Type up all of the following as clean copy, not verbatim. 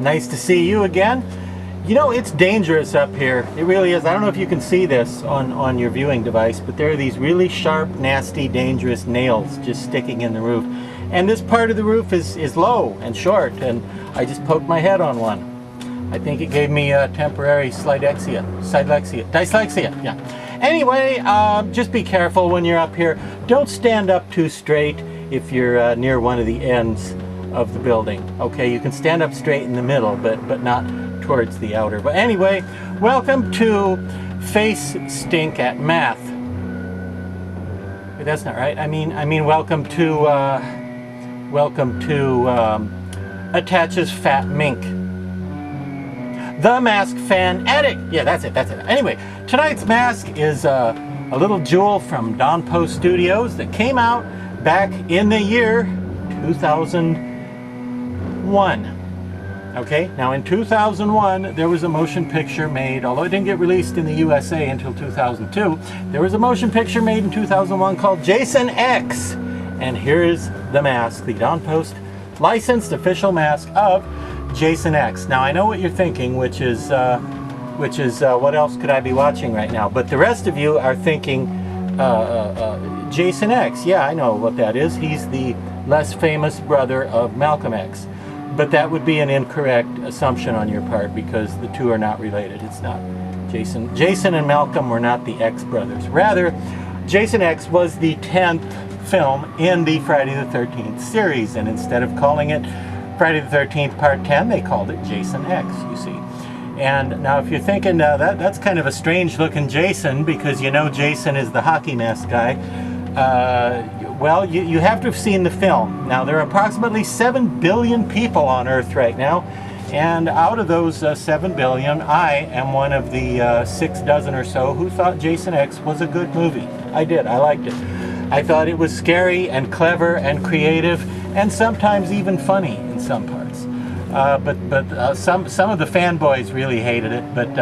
Nice to see you again. You know, it's dangerous up here. It really is. I don't know if you can see this on your viewing device, but there are these really sharp, nasty, dangerous nails just sticking in the roof. And this part of the roof is low and short, and I just poked my head on one. I think it gave me temporary dyslexia, yeah. Anyway, just be careful when you're up here. Don't stand up too straight if you're near one of the ends of the building. Okay, you can stand up straight in the middle, but not towards the outer. But anyway, welcome to Face Stink at Math. Wait, that's not right. I mean, welcome to Attaches Fat Mink. The Mask Fan Addict. Yeah, that's it. Anyway, tonight's mask is a little jewel from Don Post Studios that came out back in the year 2001. Okay, now in 2001, there was a motion picture made, although it didn't get released in the USA until 2002, there was a motion picture made in 2001 called Jason X. And here is the mask, the Don Post licensed official mask of Jason X. Now I know what you're thinking, which is what else could I be watching right now? But the rest of you are thinking Jason X. Yeah, I know what that is. He's the less famous brother of Malcolm X. But that would be an incorrect assumption on your part because the two are not related. It's not. Jason and Malcolm were not the X brothers. Rather, Jason X was the 10th film in the Friday the 13th series, and instead of calling it Friday the 13th Part 10, they called it Jason X, you see. And now if you're thinking, that's kind of a strange looking Jason, because you know Jason is the hockey mask guy, well, you have to have seen the film. Now, there are approximately 7 billion people on Earth right now, and out of those 7 billion, I am one of the 6 dozen or so who thought Jason X was a good movie. I did. I liked it. I thought it was scary and clever and creative and sometimes even funny in some parts. But some of the fanboys really hated it. But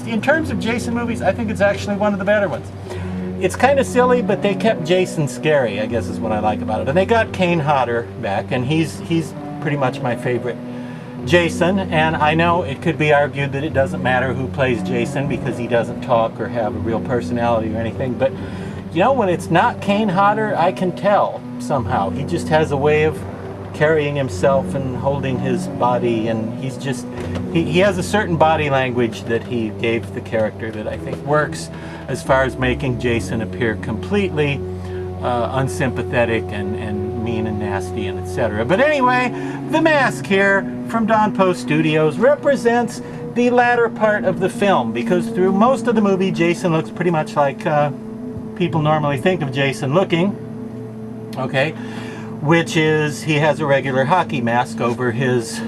in terms of Jason movies, I think it's actually one of the better ones. It's kind of silly, but they kept Jason scary, I guess is what I like about it. And they got Kane Hodder back, and he's pretty much my favorite Jason. And I know it could be argued that it doesn't matter who plays Jason because he doesn't talk or have a real personality or anything. But you know, when it's not Kane Hodder, I can tell somehow. He just has a way of carrying himself and holding his body, and he has a certain body language that he gave the character that I think works as far as making Jason appear completely unsympathetic and mean and nasty and etc. But anyway, the mask here from Don Post Studios represents the latter part of the film, because through most of the movie, Jason looks pretty much like people normally think of Jason looking, okay, which is he has a regular hockey mask over his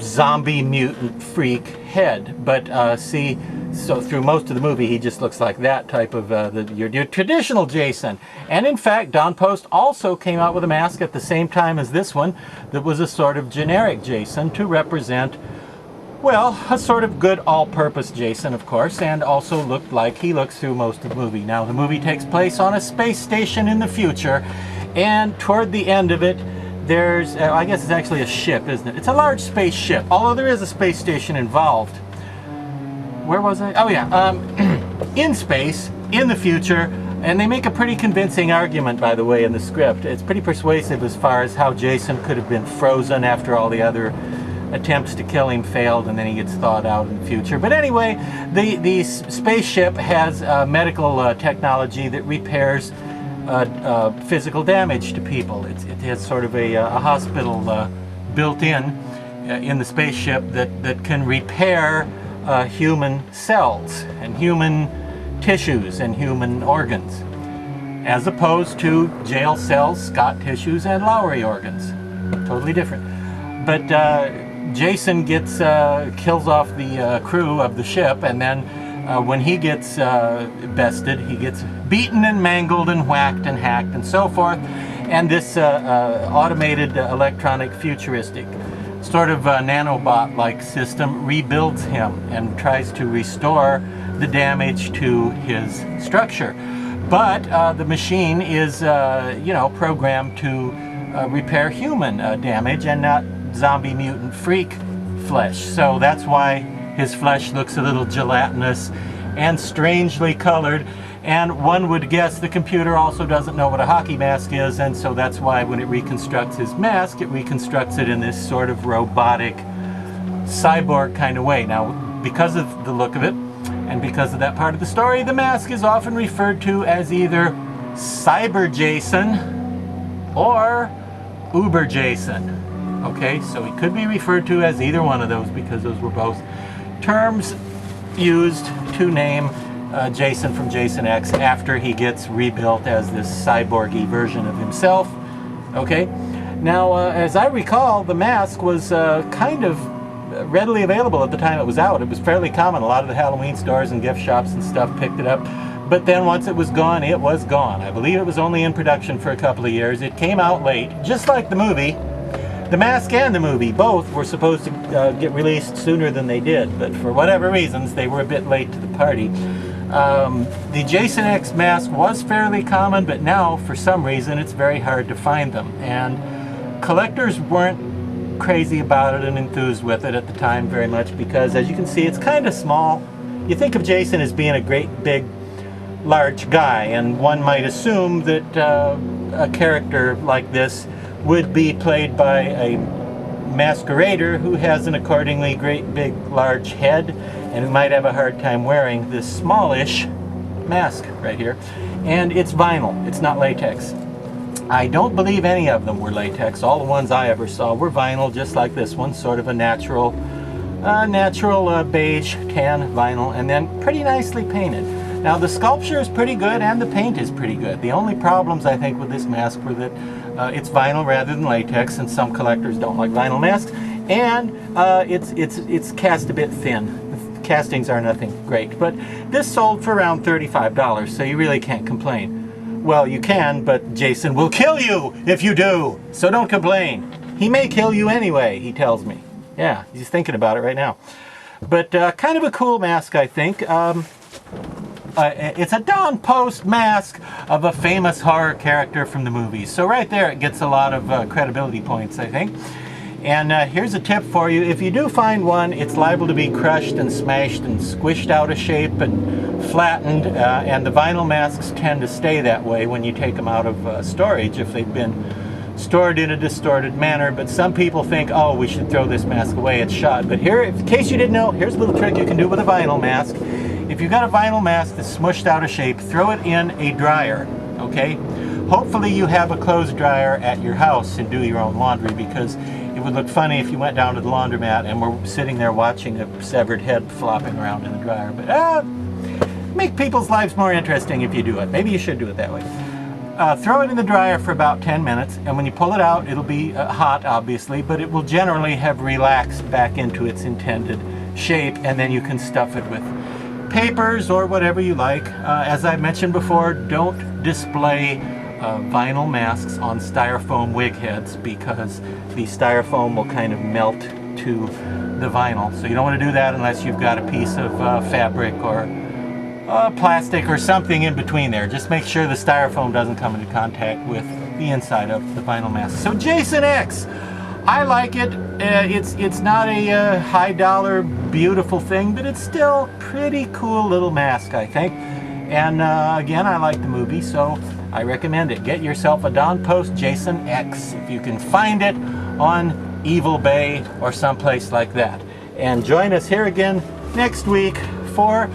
zombie mutant freak head. But see, so through most of the movie he just looks like that type of your traditional Jason. And in fact, Don Post also came out with a mask at the same time as this one that was a sort of generic Jason to represent, well, a sort of good all-purpose Jason, of course, and also looked like he looks through most of the movie. Now, the movie takes place on a space station in the future, and toward the end of it, there's, I guess it's actually a ship, isn't it? It's a large spaceship, although there is a space station involved. Where was I? Oh, yeah, in space, in the future, and they make a pretty convincing argument, by the way, in the script. It's pretty persuasive as far as how Jason could have been frozen after all the other attempts to kill him failed, and then he gets thawed out in the future. But anyway, the spaceship has medical technology that repairs physical damage to people. It has sort of a hospital built in the spaceship that can repair human cells and human tissues and human organs, as opposed to jail cells, Scott tissues, and Lowry organs. Totally different. But Jason kills off the crew of the ship, and then when he gets bested, he gets beaten and mangled and whacked and hacked and so forth. And this automated electronic futuristic sort of nanobot-like system rebuilds him and tries to restore the damage to his structure. But the machine is, programmed to repair human damage and not zombie mutant freak flesh. So that's why his flesh looks a little gelatinous and strangely colored. And one would guess the computer also doesn't know what a hockey mask is, and so that's why when it reconstructs his mask, it reconstructs it in this sort of robotic cyborg kind of way. Now, because of the look of it, and because of that part of the story, the mask is often referred to as either Cyber Jason or Uber Jason. Okay, so he could be referred to as either one of those because those were both terms used to name Jason from Jason X after he gets rebuilt as this cyborgy version of himself. Okay, now as I recall, the mask was kind of readily available at the time it was out. It was fairly common. A lot of the Halloween stores and gift shops and stuff picked it up. But then once it was gone, it was gone. I believe it was only in production for a couple of years. It came out late, just like the movie. The mask and the movie, both were supposed to get released sooner than they did, but for whatever reasons, they were a bit late to the party. The Jason X mask was fairly common, but now, for some reason, it's very hard to find them. And collectors weren't crazy about it and enthused with it at the time very much because, as you can see, it's kind of small. You think of Jason as being a great, big, large guy, and one might assume that a character like this would be played by a masquerader who has an accordingly great, big, large head and who might have a hard time wearing this smallish mask right here. And it's vinyl, it's not latex. I don't believe any of them were latex. All the ones I ever saw were vinyl, just like this one, sort of a natural beige tan vinyl, and then pretty nicely painted. Now the sculpture is pretty good and the paint is pretty good. The only problems I think with this mask were that it's vinyl rather than latex, and some collectors don't like vinyl masks, and it's cast a bit thin. The castings are nothing great, but this sold for around $35, so you really can't complain. Well, you can, but Jason will kill you if you do, so don't complain. He may kill you anyway, he tells me. Yeah, he's thinking about it right now. But kind of a cool mask, I think. It's a Don Post mask of a famous horror character from the movies. So right there it gets a lot of credibility points, I think. And here's a tip for you. If you do find one, it's liable to be crushed and smashed and squished out of shape and flattened. And the vinyl masks tend to stay that way when you take them out of storage if they've been stored in a distorted manner. But some people think, oh, we should throw this mask away, it's shot. But here, in case you didn't know, here's a little trick you can do with a vinyl mask. If you've got a vinyl mask that's smushed out of shape, throw it in a dryer, okay? Hopefully you have a clothes dryer at your house and do your own laundry, because it would look funny if you went down to the laundromat and were sitting there watching a severed head flopping around in the dryer. But make people's lives more interesting if you do it. Maybe you should do it that way. Throw it in the dryer for about 10 minutes, and when you pull it out, it'll be hot, obviously, but it will generally have relaxed back into its intended shape, and then you can stuff it with papers or whatever you like. As I mentioned before, don't display vinyl masks on styrofoam wig heads, because the styrofoam will kind of melt to the vinyl. So you don't want to do that unless you've got a piece of fabric or plastic or something in between there. Just make sure the styrofoam doesn't come into contact with the inside of the vinyl mask. So Jason X, I like it. It's not a high dollar beautiful thing, but it's still pretty cool little mask, I think. And again, I like the movie, so I recommend it. Get yourself a Don Post Jason X if you can find it on Evil Bay or someplace like that. And join us here again next week for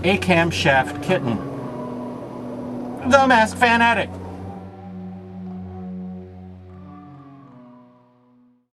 a camshaft kitten. The Mask Fanatic.